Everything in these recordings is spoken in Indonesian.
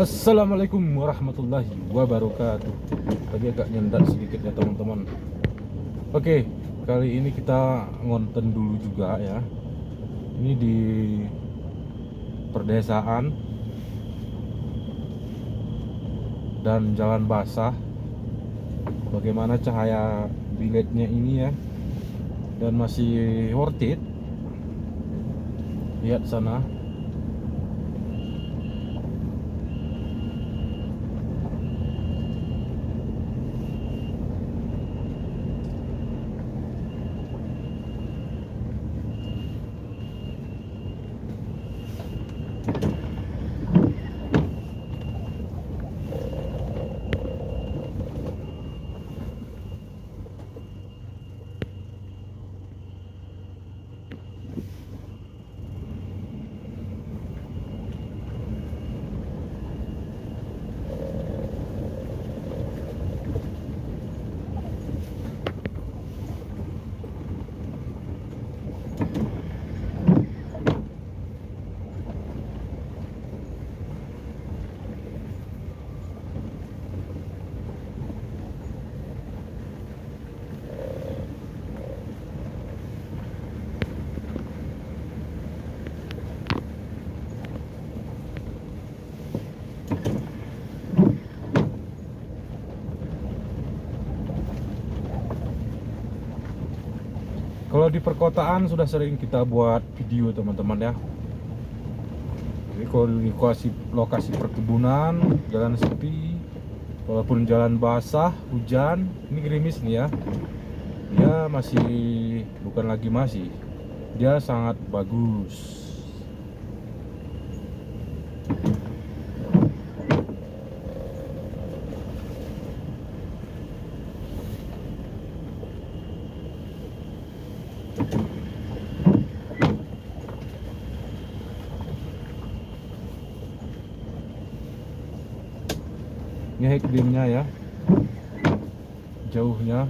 Assalamualaikum warahmatullahi wabarakatuh. Tadi agak nyendat sedikit ya teman-teman. Oke, kali ini kita ngonten dulu juga ya. Ini di perdesaan dan jalan basah. Bagaimana cahaya biletnya ini ya. Dan masih worth it. Lihat sana. Kalau di perkotaan sudah sering kita buat video teman-teman ya. Jadi kalau di lokasi perkebunan, jalan sepi, walaupun jalan basah, hujan, ini gerimis nih ya. Dia dia sangat bagus. Ini high beamnya ya, jauhnya.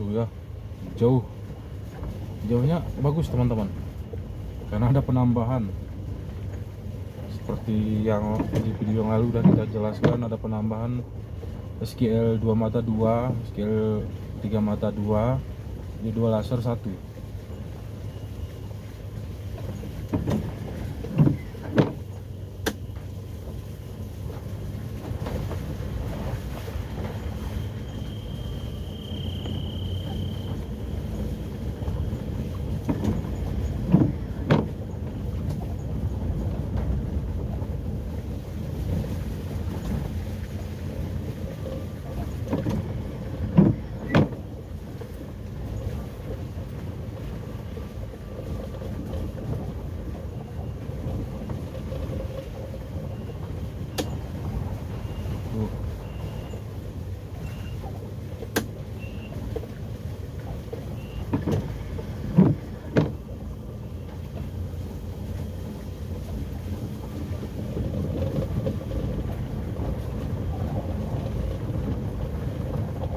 Tuh ya, jauhnya bagus teman-teman, karena ada penambahan seperti yang di video yang lalu udah kita jelaskan. Ada penambahan SKL 2 mata 2, SKL 3 mata 2, ini 2 laser 1.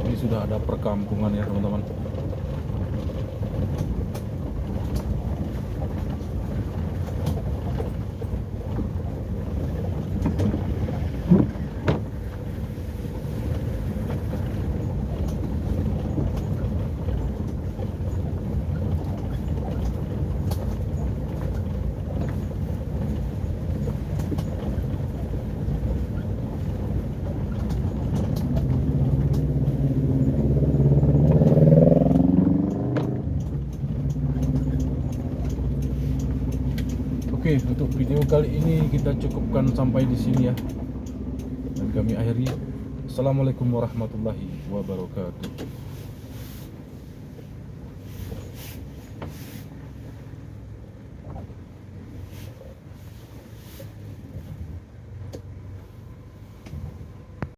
Ini sudah ada perkampungan ya teman-teman. Oke, untuk video kali ini kita cukupkan sampai di sini ya. Dan kami akhiri. Assalamualaikum warahmatullahi wabarakatuh.